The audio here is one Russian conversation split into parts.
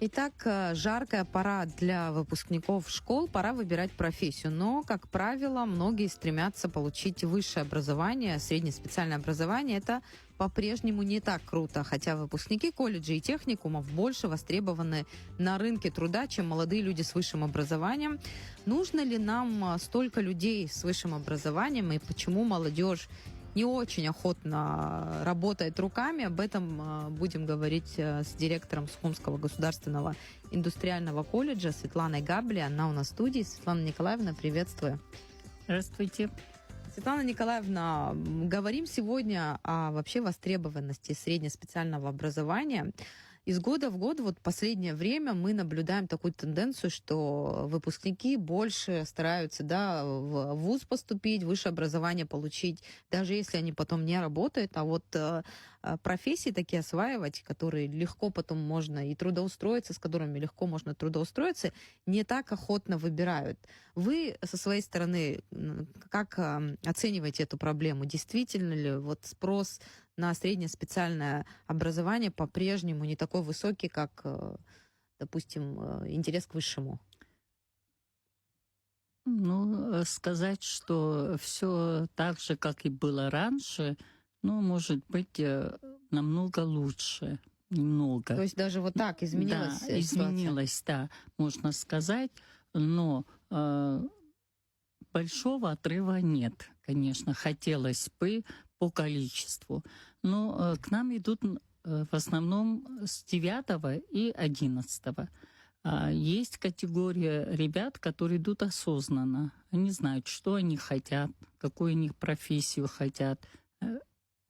Итак, жаркая пора для выпускников школ, пора выбирать профессию. Но, как правило, многие стремятся получить высшее образование, среднеспециальное образование. Это по-прежнему не так круто, хотя выпускники колледжей и техникумов больше востребованы на рынке труда, чем молодые люди с высшим образованием. Нужно ли нам столько людей с высшим образованием, и почему молодежь не очень охотно работает руками? Об этом будем говорить с директором Сухумского государственного индустриального колледжа Светланой Габли. Она у нас в студии. Светлана Николаевна, приветствую. Здравствуйте. Светлана Николаевна, говорим сегодня о вообще востребованности среднеспециального образования. Из года в год, вот последнее время, мы наблюдаем такую тенденцию, что выпускники больше стараются, в вуз поступить, высшее образование получить, даже если они потом не работают, а вот профессии такие осваивать, которые легко потом можно и трудоустроиться, с которыми легко можно трудоустроиться, не так охотно выбирают. Вы со своей стороны как оцениваете эту проблему? Действительно ли вот спрос на среднеспециальное образование по-прежнему не такой высокий, как, допустим, интерес к высшему? Сказать, что все так же, как и было раньше, может быть, намного лучше. Немного. То есть даже вот так изменилась ситуация? Изменилась, да, можно сказать, но большого отрыва нет, конечно, хотелось бы по количеству. Но к нам идут в основном с 9 и 11. Есть категория ребят, которые идут осознанно. Они знают, что они хотят, какую они профессию хотят.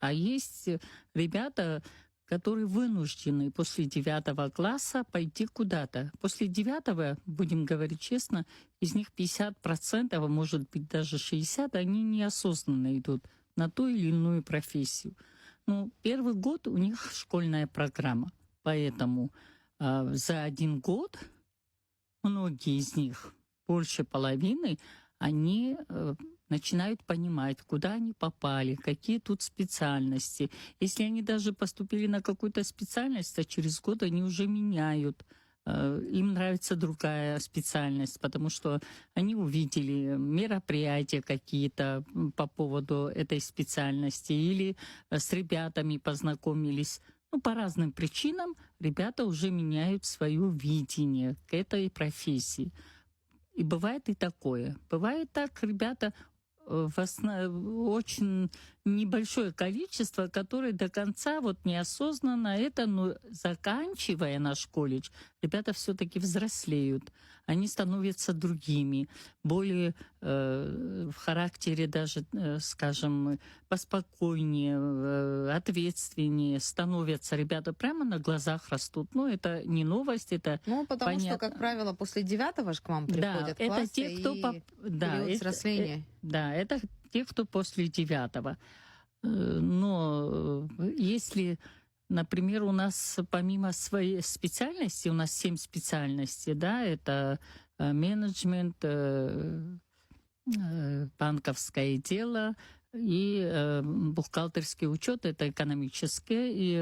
А есть ребята, которые вынуждены после 9 класса пойти куда-то. После 9, будем говорить честно, из них 50%, а может быть даже 60%, они неосознанно идут на ту или иную профессию. Первый год у них школьная программа, поэтому за 1 год многие из них, больше половины, они начинают понимать, куда они попали, какие тут специальности. Если они даже поступили на какую-то специальность, то через год они уже меняют. Им нравится другая специальность, потому что они увидели мероприятия какие-то по поводу этой специальности или с ребятами познакомились. По разным причинам ребята уже меняют свое видение к этой профессии. И бывает и такое. Бывает так, ребята очень небольшое количество, которые до конца неосознанно это, заканчивая наш колледж, ребята все-таки взрослеют, они становятся другими, более в характере даже, скажем, поспокойнее, ответственнее становятся. Ребята прямо на глазах растут. Это не новость, это потому что, как правило, после 9 же к вам приходят классы, это те, кто период взросления. Это те, кто после 9. Но если, например, у нас помимо своей специальности, у нас 7 специальностей, это менеджмент, банковское дело и бухгалтерский учет, это экономическое, и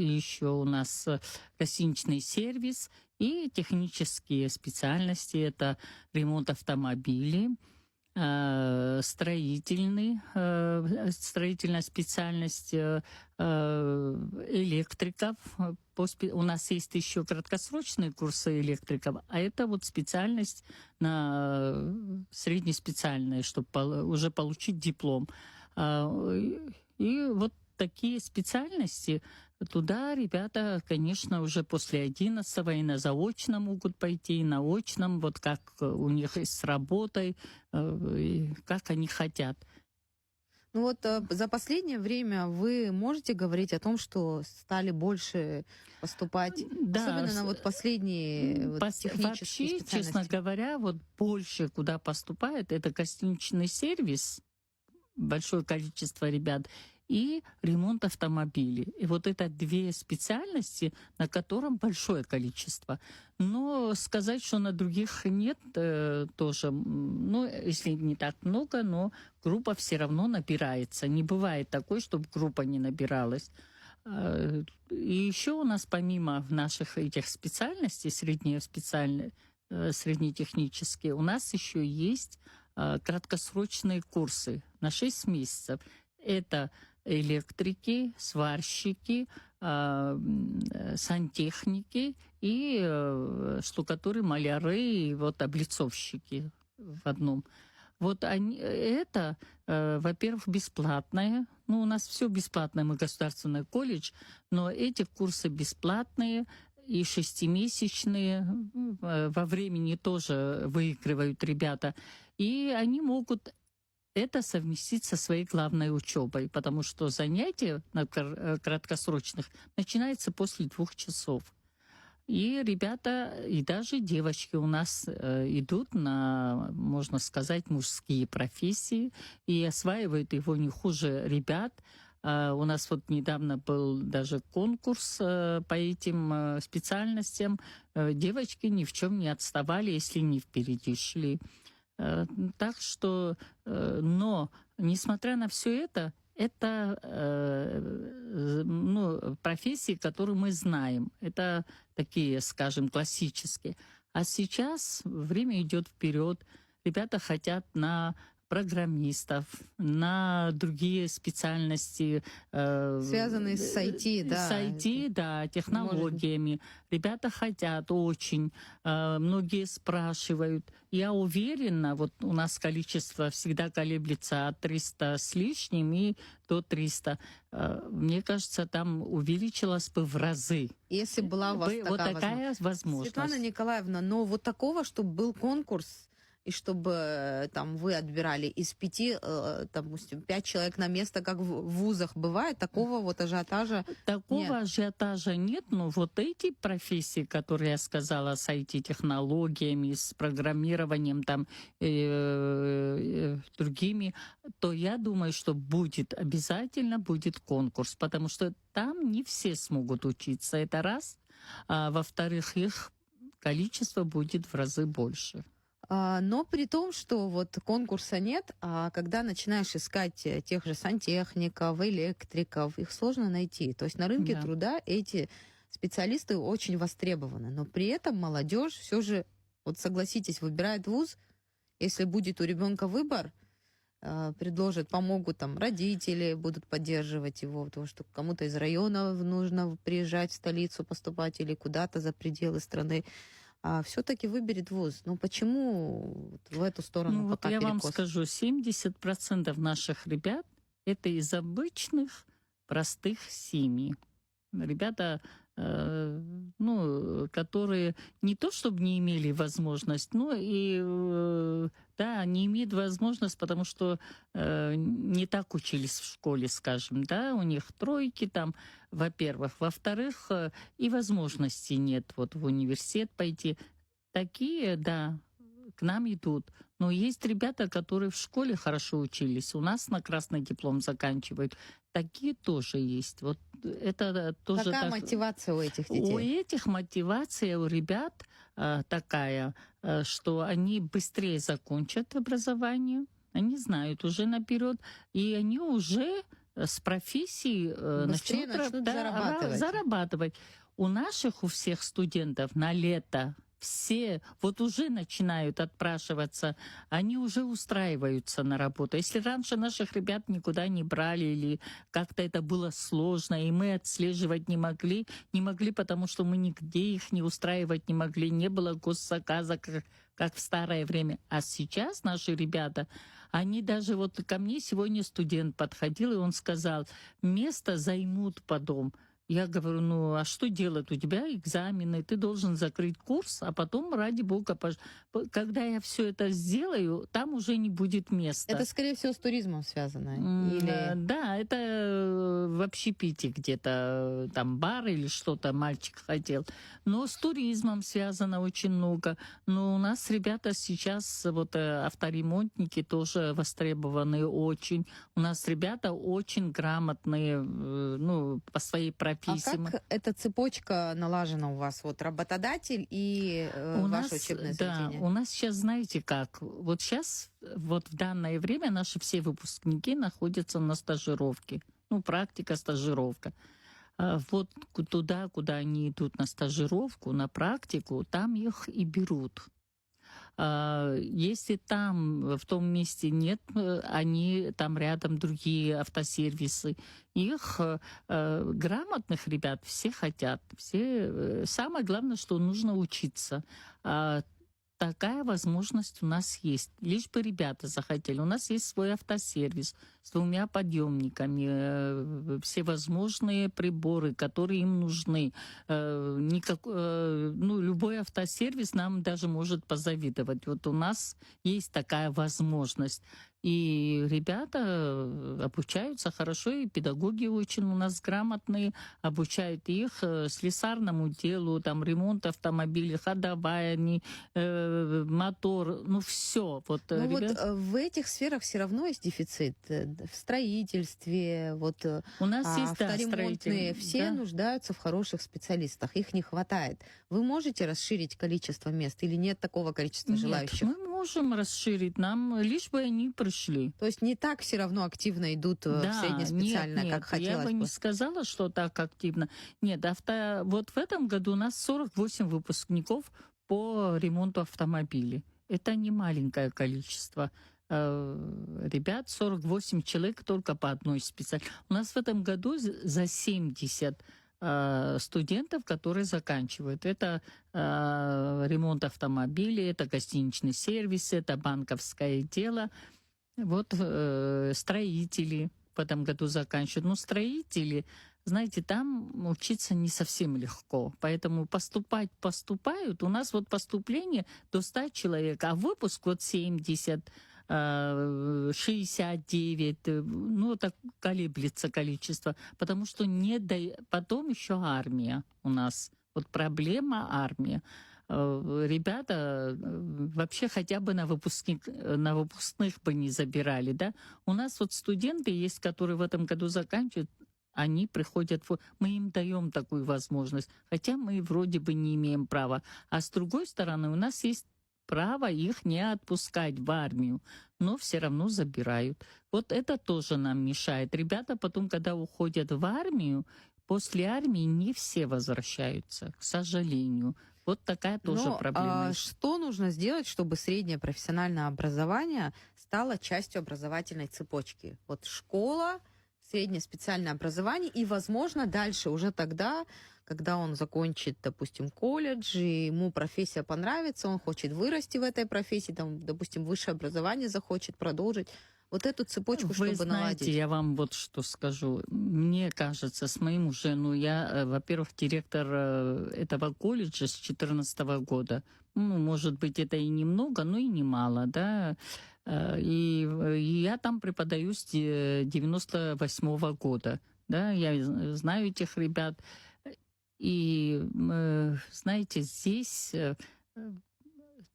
еще у нас гостиничный сервис и технические специальности, это ремонт автомобилей, строительная специальность электриков. У нас есть еще краткосрочные курсы электриков, а это специальность на среднеспециальная, чтобы уже получить диплом. И такие специальности, туда ребята, конечно, уже после 11 и на заочном могут пойти, и на очном, как у них и с работой, как они хотят. За последнее время вы можете говорить о том, что стали больше поступать, особенно на последние технические вообще, специальности? Честно говоря, больше куда поступает, это гостиничный сервис, большое количество ребят, и ремонт автомобилей. И это 2 специальности, на котором большое количество. Но сказать, что на других нет, тоже, если не так много, но группа все равно набирается. Не бывает такой, чтобы группа не набиралась. И еще у нас помимо в наших этих специальностей, среднетехнические, у нас еще есть краткосрочные курсы на 6 месяцев. Это электрики, сварщики, сантехники и штукатуры, маляры, и вот облицовщики в одном. Вот это, во-первых, бесплатное. Ну, у нас все бесплатное, мы государственный колледж, но эти курсы бесплатные и 6-месячные, во времени тоже выигрывают ребята. И они могут это совместить со своей главной учебой, потому что занятия на краткосрочных начинаются после 2 часов. И ребята, и даже девочки у нас идут на, можно сказать, мужские профессии и осваивают его не хуже ребят. У нас вот недавно был даже конкурс по этим специальностям. Девочки ни в чем не отставали, если не впереди шли. Так что, но, несмотря на все это профессии, которые мы знаем. Это такие, скажем, классические. А сейчас время идет вперед. Ребята хотят на программистов, на другие специальности. Связанные с IT, да. С IT, да, технологиями. Ребята хотят очень. Многие спрашивают. Я уверена, вот у нас количество всегда колеблется от 300 с лишним и до 300. Мне кажется, там увеличилось бы в разы. Если была у вас вот такая возможность. Светлана Николаевна, но вот такого, чтобы был конкурс, и чтобы там вы отбирали из 5, допустим, 5 человек на место, как в вузах бывает, такого вот ажиотажа Такого нет. ажиотажа нет, но вот эти профессии, которые я сказала, с IT-технологиями, с программированием, там, другими, то я думаю, что обязательно будет конкурс, потому что там не все смогут учиться, это раз, а во-вторых, их количество будет в разы больше. Но при том, что вот конкурса нет, а когда начинаешь искать тех же сантехников, электриков, их сложно найти. То есть на рынке труда эти специалисты очень востребованы. Но при этом молодежь все же, вот согласитесь, выбирает вуз, если будет у ребенка выбор, предложат, помогут там родители, будут поддерживать его, потому что кому-то из районов нужно приезжать в столицу, поступать или куда-то за пределы страны. А все-таки выберет вуз. Ну почему в эту сторону пока я перекос? вам скажу, 70% наших ребят — это из обычных, простых семей. Ребята, которые не то чтобы не имели возможность, но и, не имеют возможность, потому что не так учились в школе, скажем, да, у них тройки там, во-первых. Во-вторых, и возможностей нет вот в университет пойти. Такие, да, к нам идут. Но есть ребята, которые в школе хорошо учились, у нас на красный диплом заканчивают. Такие тоже есть. Вот это тоже. Какая мотивация у этих детей? У этих мотивация у ребят такая, что они быстрее закончат образование, они знают уже наперед, и они уже с профессией начнут зарабатывать. У всех студентов на лето все вот уже начинают отпрашиваться, они уже устраиваются на работу. Если раньше наших ребят никуда не брали или как-то это было сложно, и мы отслеживать не могли, потому что мы нигде их не устраивать не могли, не было госзаказа, как в старое время. А сейчас наши ребята, они даже вот ко мне сегодня студент подходил, и он сказал, место займут потом. Я говорю, а что делать? У тебя экзамены, ты должен закрыть курс, а потом, ради бога, когда я все это сделаю, там уже не будет места. Это, скорее всего, с туризмом связано? Да, это в общепите где-то, там бар или что-то мальчик хотел. Но с туризмом связано очень много. Но у нас ребята сейчас, вот авторемонтники тоже востребованы очень. У нас ребята очень грамотные, по своей профессии. А как эта цепочка налажена у вас? Вот работодатель и ваше учебное заведение? Да, у нас сейчас, знаете как, вот сейчас, вот в данное время наши все выпускники находятся на стажировке. Практика, стажировка. вот туда, куда они идут на стажировку, на практику, там их и берут. Если там, в том месте нет, они там рядом другие автосервисы. Их грамотных ребят все хотят. Все, самое главное, что нужно учиться. А, Такая возможность у нас есть. Лишь бы ребята захотели. У нас есть свой автосервис с 2 подъемниками, всевозможные приборы, которые им нужны. Любой автосервис нам даже может позавидовать. Вот у нас есть такая возможность. И ребята обучаются хорошо, и педагоги очень у нас грамотные, обучают их слесарному делу, там ремонт автомобиля, ходовая, мотор, все. Вот, Ну вот в этих сферах все равно есть дефицит. В строительстве, вот у нас есть, да, авторемонтные, строители, все да. нуждаются в хороших специалистах, их не хватает. Вы можете расширить количество мест или нет такого количества Нет, желающих? мы можем расширить, нам лишь бы они пришли. То есть не так все равно активно идут в среднее специальное, нет, как хотелось я бы не сказала, что так активно. Нет, вот в этом году у нас 48 выпускников по ремонту автомобилей. Это не маленькое количество ребят, 48 человек только по одной специальности. У нас в этом году за 70 студентов, которые заканчивают. Это ремонт автомобилей, это гостиничный сервис, это банковское дело. Вот строители в этом году заканчивают. Но строители, знаете, там учиться не совсем легко. Поэтому поступают. У нас вот поступление до 100 человек, а выпуск вот 70, 69, так колеблется количество. Потому что потом еще армия у нас. Вот проблема армия. Ребята вообще хотя бы на выпускных бы не забирали, да. У нас вот студенты есть, которые в этом году заканчивают, они приходят, мы им даем такую возможность, хотя мы вроде бы не имеем права. А с другой стороны, у нас есть право их не отпускать в армию, но все равно забирают. Вот это тоже нам мешает. Ребята потом, когда уходят в армию, после армии не все возвращаются, к сожалению. Вот такая тоже проблема. Что нужно сделать, чтобы среднее профессиональное образование стало частью образовательной цепочки? Вот школа, среднее специальное образование, и, возможно, дальше уже тогда, когда он закончит, допустим, колледж, и ему профессия понравится, он хочет вырасти в этой профессии, там, допустим, высшее образование захочет продолжить. Вот эту цепочку, Вы чтобы знаете, наладить. я вам вот что скажу. Мне кажется, с моим уже, я, во-первых, директор этого колледжа с 2014 года. Может быть, это и немного, но и немало, да. И я там преподаю с 98 года. Да, я знаю этих ребят. И, знаете, здесь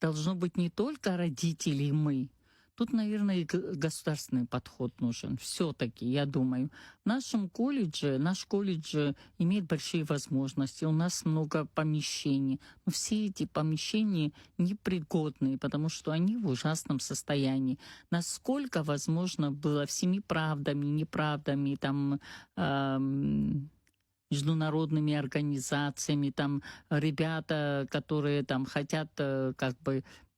должно быть не только родители и мы. Тут, наверное, и государственный подход нужен. Все-таки, я думаю. Наш колледж имеет большие возможности. У нас много помещений. Но все эти помещения непригодные, потому что они в ужасном состоянии. Насколько возможно было всеми правдами, неправдами, там, международными организациями, там, ребята, которые там хотят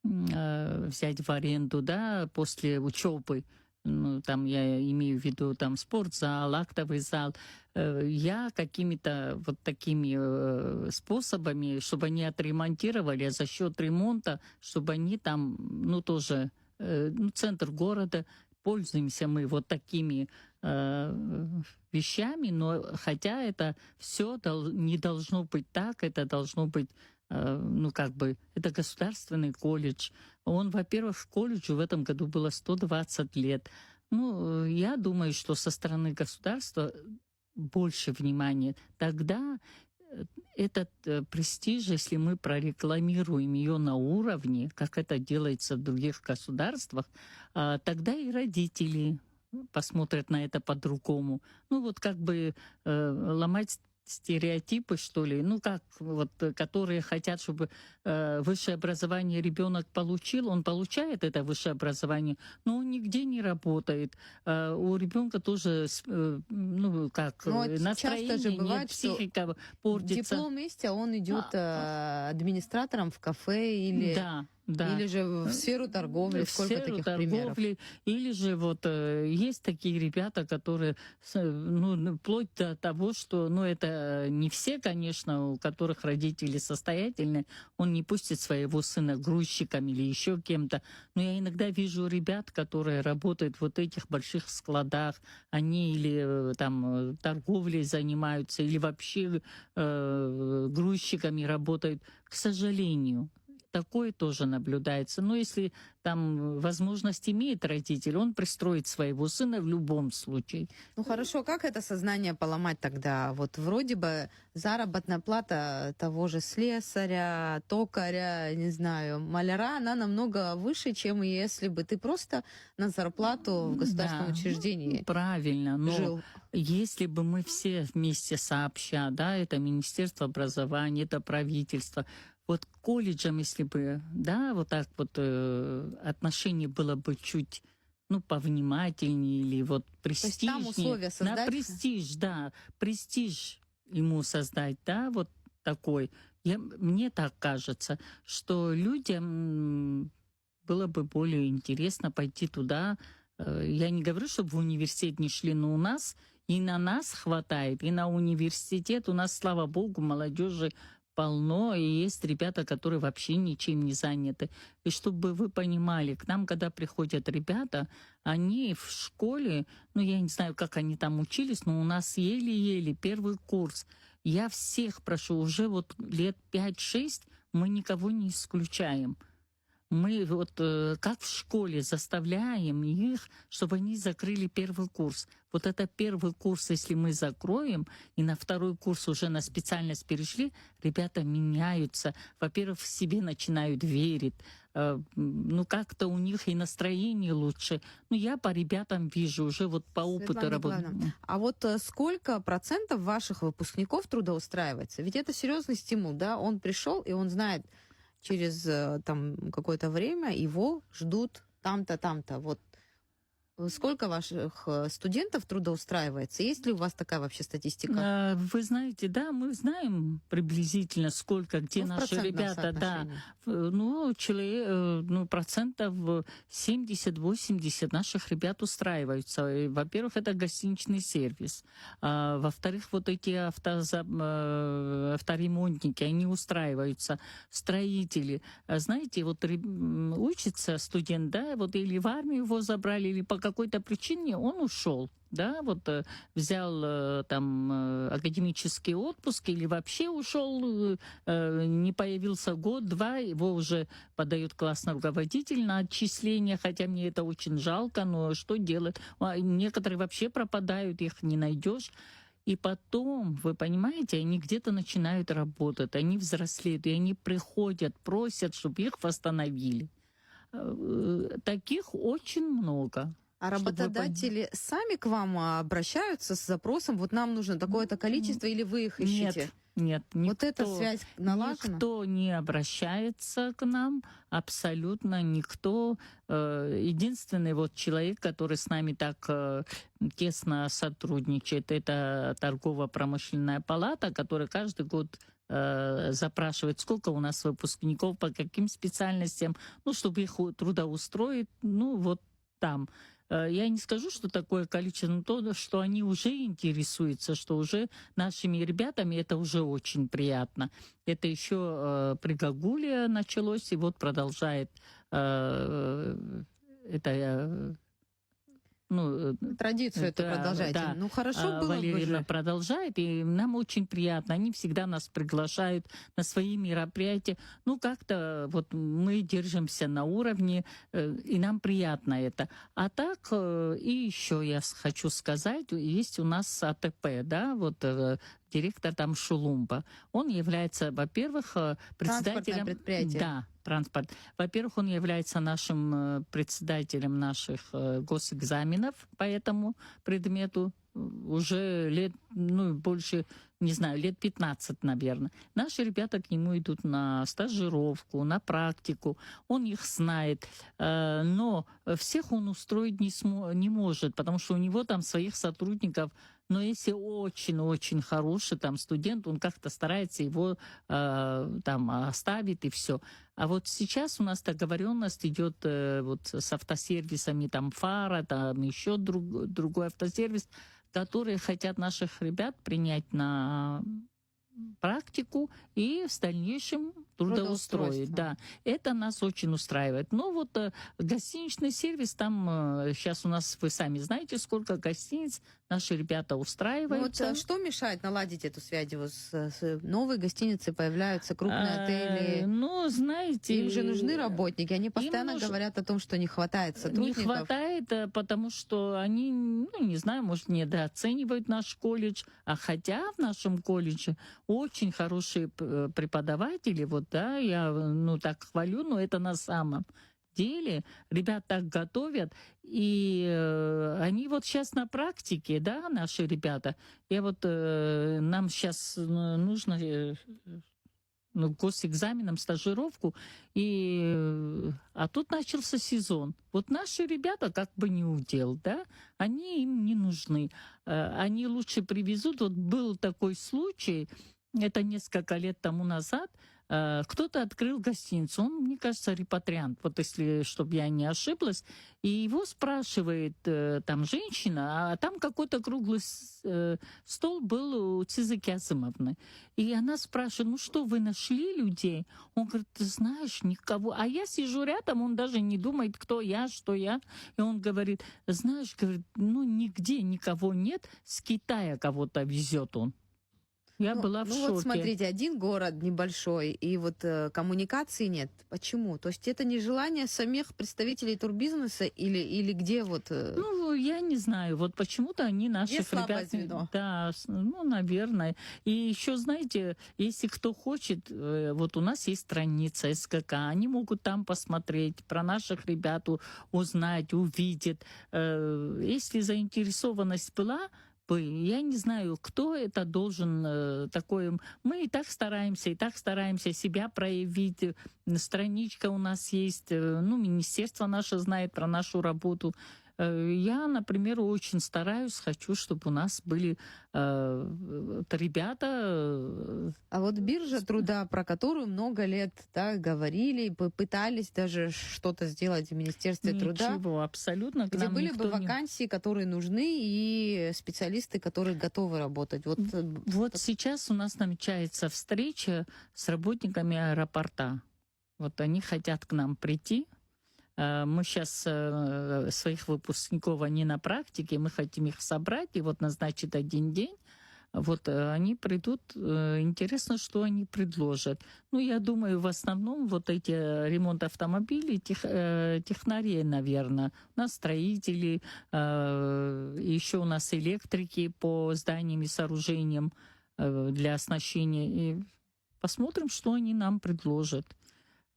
взять в аренду, да, после учебы, там я имею в виду там спортзал, актовый зал, я какими-то вот такими способами, чтобы они отремонтировали, а за счет ремонта, чтобы они там, тоже, центр города, пользуемся мы вот такими вещами, но хотя это все не должно быть так, это должно быть это государственный колледж. Он, во-первых, колледжу в этом году было 120 лет. Я думаю, что со стороны государства больше внимания. Тогда этот престиж, если мы прорекламируем ее на уровне, как это делается в других государствах, тогда и родители посмотрят на это по-другому. Ломать стереотипы, что ли, ну как вот, которые хотят, чтобы высшее образование ребенок получил, он получает это высшее образование, но он нигде не работает. У ребенка тоже, ну как, Но часто же настроение нет, бывает, что психика портится. диплом есть, а он идет администратором в кафе Да, да. или же в сферу торговли. В Сколько сферу таких примеров? торговли, или же вот есть такие ребята, которые, ну, вплоть до того, что, ну, это не все, конечно, у которых родители состоятельные, он не пустит своего сына грузчиком или еще кем-то, но я иногда вижу ребят, которые работают в вот этих больших складах, они или там торговлей занимаются, или вообще грузчиками работают, к сожалению. Такое тоже наблюдается. Но если там возможность имеет родитель, он пристроит своего сына в любом случае. Ну хорошо, как это сознание поломать тогда? Вот вроде бы заработная плата того же слесаря, токаря, не знаю, маляра, она намного выше, чем если бы ты просто на зарплату в государственном Да, учреждении правильно, но жил. если бы мы все вместе сообща, да, это Министерство образования, это правительство, вот к колледжам, если бы, да, вот так вот отношение было бы чуть, ну, повнимательнее или вот То есть там престижнее. условия На создать? престиж, да, престиж ему создать, да, вот такой. Мне так кажется, что людям было бы более интересно пойти туда. Я не говорю, чтобы в университет не шли, но у нас и на нас хватает, и на университет. У нас, слава богу, молодежи полно, и есть ребята, которые вообще ничем не заняты. И чтобы вы понимали, к нам, когда приходят ребята, они в школе, ну, я не знаю, как они там учились, но у нас еле-еле первый курс. Я всех прошу, уже вот лет 5-6 мы никого не исключаем. Мы вот как в школе заставляем их, чтобы они закрыли первый курс. Вот это первый курс, если мы закроем, и на второй курс уже на специальность перешли, ребята меняются. Во-первых, в себе начинают верить. Ну, как-то у них и настроение лучше. Ну, я по ребятам вижу, уже вот по опыту Светлана работы. Николаевна, а вот сколько процентов ваших выпускников трудоустраивается? Ведь это серьезный стимул, да? Он пришел, и он знает, через там какое-то время его ждут там-то, там-то. Вот сколько ваших студентов трудоустраивается? Есть ли у вас такая вообще статистика? Вы знаете, да, мы знаем приблизительно, сколько, где Ну, в наши процентном ребята, да. соотношении. Ну, ну, процентов 70-80 наших ребят устраиваются. И, во-первых, это гостиничный сервис. Во-вторых, вот эти авторемонтники, они устраиваются. Строители. Знаете, вот учится студент, да, вот или в армию его забрали, или по какой-то причине он ушел. Да, вот взял там академический отпуск или вообще ушел, не появился год-два, его уже подает классный руководитель на отчисление, хотя мне это очень жалко, но что делать? Некоторые вообще пропадают, их не найдешь. И потом, вы понимаете, они где-то начинают работать, они взрослеют, и они приходят, просят, чтобы их восстановили. Таких очень много. А работодатели сами к вам обращаются с запросом, вот нам нужно такое-то количество, или вы их ищете? Нет, никто, вот эта связь налажена? Никто не обращается к нам, абсолютно никто. Единственный вот человек, который с нами так тесно сотрудничает, это торгово-промышленная палата, которая каждый год запрашивает, сколько у нас выпускников, по каким специальностям, ну, чтобы их трудоустроить, ну, вот там. Я не скажу, что такое количество, но то, что они уже интересуются, что уже нашими ребятами, это уже очень приятно. Это еще при Гагуле началось, и вот продолжает это... Традицию эту продолжайте. Да, ну, хорошо было Валерьевна бы же. продолжает, и нам очень приятно. Они всегда нас приглашают на свои мероприятия. Ну, как-то вот мы держимся на уровне, и нам приятно это. А так, и еще я хочу сказать, есть у нас АТП, да, вот директор там Шулумба. Он является, во-первых, председателем... предприятие. Да, транспорт. Во-первых, он является нашим председателем наших госэкзаменов по этому предмету. Уже лет, ну, больше не знаю, лет 15, наверное. Наши ребята к нему идут на стажировку, на практику, он их знает, но всех он устроить не может, потому что у него там своих сотрудников. Но если очень-очень хороший там студент, он как-то старается его там оставить и все. А вот сейчас у нас договоренность идет вот с автосервисами, там Фара, там еще другой автосервис, которые хотят наших ребят принять на практику и в дальнейшем трудоустроить. Да, это нас очень устраивает. Но вот гостиничный сервис, там сейчас у нас, вы сами знаете, сколько гостиниц наши ребята устраиваются. Ну, вот что мешает наладить эту связь? Вот с новые гостиницы появляются, крупные отели. Ну, знаете... Им же нужны работники. Они постоянно говорят о том, что не хватает сотрудников. Не хватает, потому что они, ну, не знаю, может, недооценивают наш колледж. А хотя в нашем колледже очень хорошие преподаватели, вот, да, я, ну, так хвалю, но это на самом деле. Ребят так готовят, и они вот сейчас на практике, да, наши ребята. И вот нам сейчас нужно госэкзаменом, стажировку, а тут начался сезон. Вот наши ребята как бы не удел, да, они им не нужны. Они лучше привезут. Вот был такой случай, это несколько лет тому назад, кто-то открыл гостиницу, он, мне кажется, репатриант, вот если, чтобы я не ошиблась, и его спрашивает там женщина, а там какой-то круглый стол был у Цизы Кязымовны. И она спрашивает, ну что, вы нашли людей? Он говорит, ты знаешь, никого. А я сижу рядом, он даже не думает, кто я, что я. И он говорит, знаешь, говорит, ну нигде никого нет, с Китая кого-то везет он. Я была в шоке. Вот смотрите, один город небольшой, и вот коммуникации нет. Почему? То есть это не желание самих представителей турбизнеса или где вот... Ну, я не знаю. Вот почему-то они наших ребят... звено? Да, ну, наверное. И еще, знаете, если кто хочет, вот у нас есть страница СКК, они могут там посмотреть, про наших ребят узнать, увидеть. Если заинтересованность была, я не знаю, кто это должен такое. Мы и так стараемся себя проявить. Страничка у нас есть, ну, министерство наше знает про нашу работу. Я, например, очень стараюсь, хочу, чтобы у нас были ребята. А вот биржа труда, про которую много лет, да, говорили, пытались даже что-то сделать в Министерстве труда. Ничего, абсолютно. Где были бы вакансии, которые нужны, и специалисты, которые готовы работать. Вот сейчас у нас намечается встреча с работниками аэропорта. Вот они хотят к нам прийти. Мы сейчас своих выпускников, они на практике, мы хотим их собрать и вот назначить один день. Вот они придут, интересно, что они предложат. Ну, я думаю, в основном вот эти ремонт автомобилей, технари, наверное. У нас строители, еще у нас электрики по зданиям и сооружениям для оснащения. И посмотрим, что они нам предложат.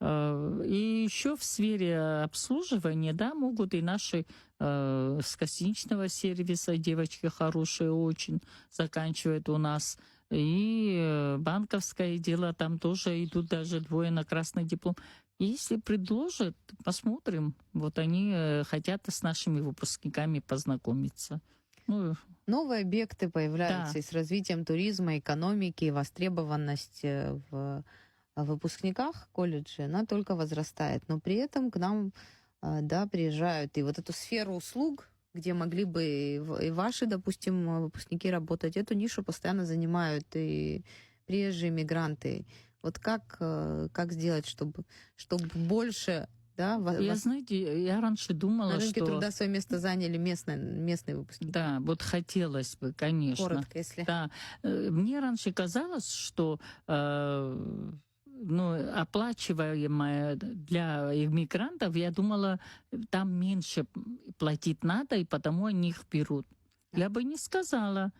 И еще в сфере обслуживания, да, могут и наши с гостиничного сервиса девочки хорошие очень заканчивают у нас. И банковское дело, там тоже идут даже двое на красный диплом. Если предложат, посмотрим. Вот они хотят с нашими выпускниками познакомиться. Ну, новые объекты появляются, да. И с развитием туризма, экономики, востребованность в выпускниках колледжа, она только возрастает. Но при этом к нам, да, приезжают. И вот эту сферу услуг, где могли бы и ваши, допустим, выпускники работать, эту нишу постоянно занимают и приезжие мигранты. Вот как сделать, чтобы больше... Да, знаете, я раньше думала, на рынке что... труда свое место заняли местные выпускники. Да, вот хотелось бы, конечно. Коротко, если... Да. Мне раньше казалось, что оплачиваемое для иммигрантов, я думала, там меньше платить надо, и потому они их берут. Да. Я бы не сказала.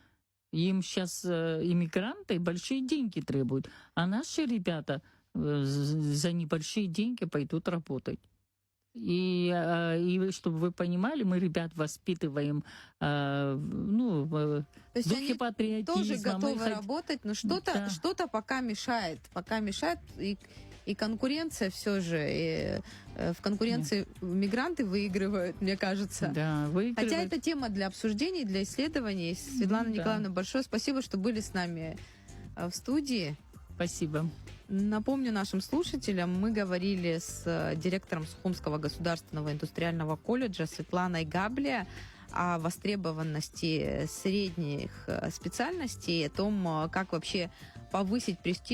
Им сейчас иммигранты большие деньги требуют, а наши ребята за небольшие деньги пойдут работать. И чтобы вы понимали, мы ребят воспитываем в То есть духе они патриотизма. тоже Мы готовы работать, но Да. что-то пока мешает. И конкуренция все же. В конкуренции мигранты выигрывают, мне кажется. Да, Хотя выигрывает. это тема для обсуждений, для исследований. Светлана Да. Николаевна, большое спасибо, что были с нами в студии. Спасибо. Напомню нашим слушателям, мы говорили с директором Сухумского государственного индустриального колледжа Светланой Габлия о востребованности средних специальностей, о том, как вообще повысить престиж